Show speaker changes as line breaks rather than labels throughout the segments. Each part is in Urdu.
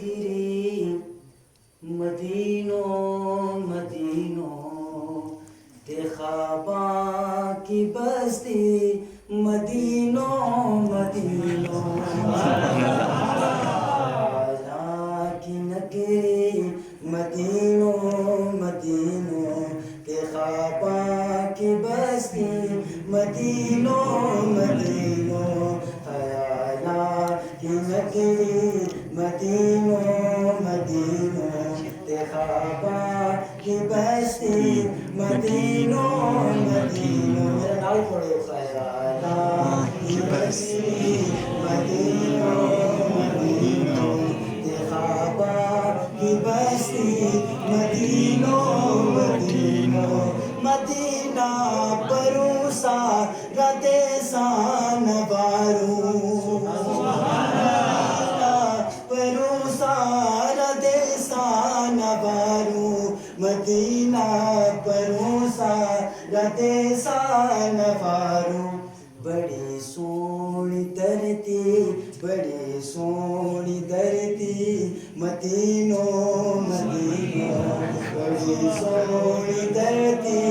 نگری مدینوں مدینوں تے خواباں کی بستی مدینوں مدینوں خیالاں کی نگری مدینوں مدینوں تے خواباں کی بستی مدینوں مدینوں خیالاں کی نگری مدینوں مدینوں تے خواباں کی بستی مدینوں مدینوں میرا نال پڑھو خیالاں کی بستی مدینوں مدینوں تے خواباں کی بستی مدینوں مدینوں مدینہ پروسا رتے سان بارو مدینہ پروسا رتے سان بارو بڑی سونی دھرتی بڑی سونی دھرتی مدینوں مدینوں بڑی سونی دھرتی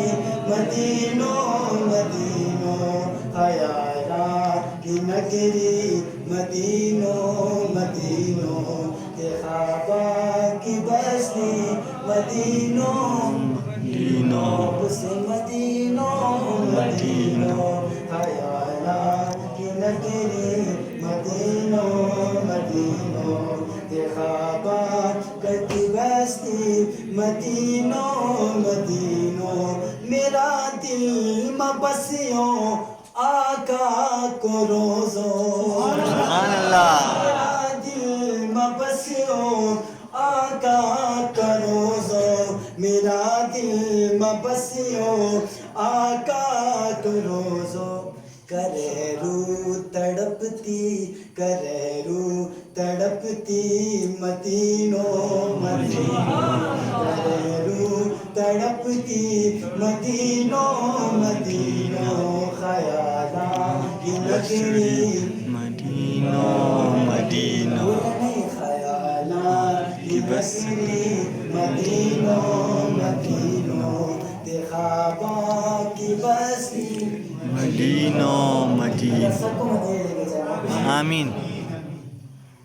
مدینوں مدینوں خیالاں کی نگری مدینوں مدینوں تے خواباں کی بستی مدینوں مدینوں سے مدینوں مدینوں خیالاں کی نگری مدینوں مدینوں تے خواباں کی بستی مدینوں مدینوں میرا دل مبسیوں آقا کو روزوں
سبحان اللہ
میرا دل مبسیوں آقا کا روزوں میرا دل مبسیوں آقا کا روزوں کرے رو تڑپتی کرے رو تڑپتی مدینوں مدینوں کرے رو تڑپتی مدینوں مدینوں خیالاں کی نگری
مدینوں مدینوں
خیالاں کی بستی مدینوں مدینوں تے خواباں کی بستی
مدینوں مدینوں
سب کو مدینہ لے کے جانا
آمین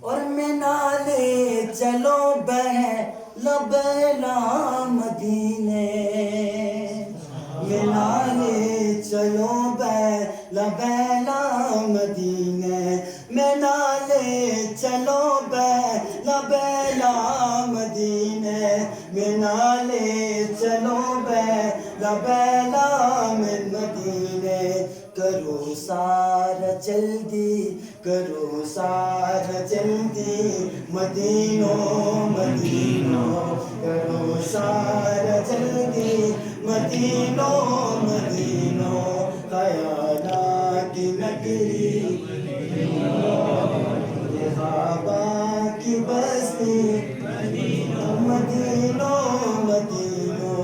اور میں نالے چلو لبیلا مدینے میں نالے چلو لبیلا مدینے میں نالے چلو لبیلا مدینے میں نالے چلو لبیلا مدینے کرو سارا جلدی کرو سارا جلدی مدینوں مدینوں کرو سارا جلدی مدینوں مدینوں خیالاں کی نگری خواباں کی بستی مدینوں مدینوں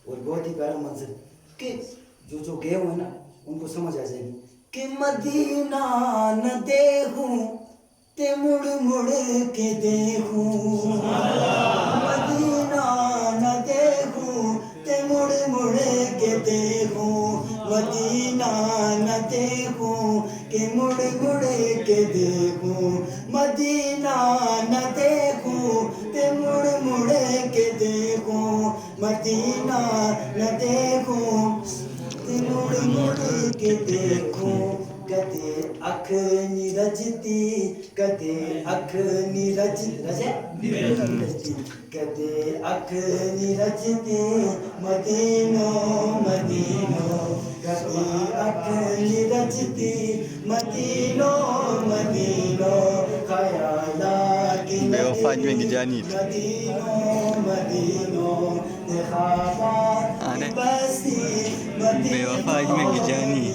اور بہت ہی پیارا منظر کہ جو گئے ہوئے نا ان کو سمجھ آ جائے گی کہ مدینہ نہ دیکھوں تے مڑ مڑ کے دیکھوں مدینہ نہ دیکھوں تے مڑ مڑ کے دیکھوں مدینہ نہ دیکھوں کہ مڑ مڑ کے دیکھوں مدینہ نہ دیکھوں تے مڑ مڑ کے دیکھوں مدینہ نہ دیکھوں مڑ مڑ کے دیکھوں کدے اکھ نہیں رجتی کدے اکھ نہیں رجتی کدے اکھ نہیں رجتی مدینوں مدینوں کدے اکھ نہیں رجتی مدینوں مدینوں خیالاں کی
بے وفا میں جانی
مدینوں مدینوں تے خواباں کی بستی
بے وفا میں جانی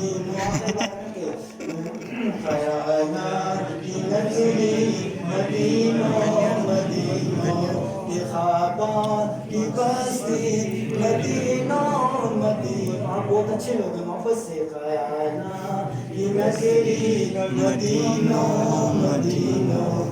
خیالاں کی نگری مدینوں مدینوں تے خواباں کی بستی مدینوں مدینوں آپ بہت اچھے لوگ ہیں محبت سے خیالاں کی نگری مدینوں مدینوں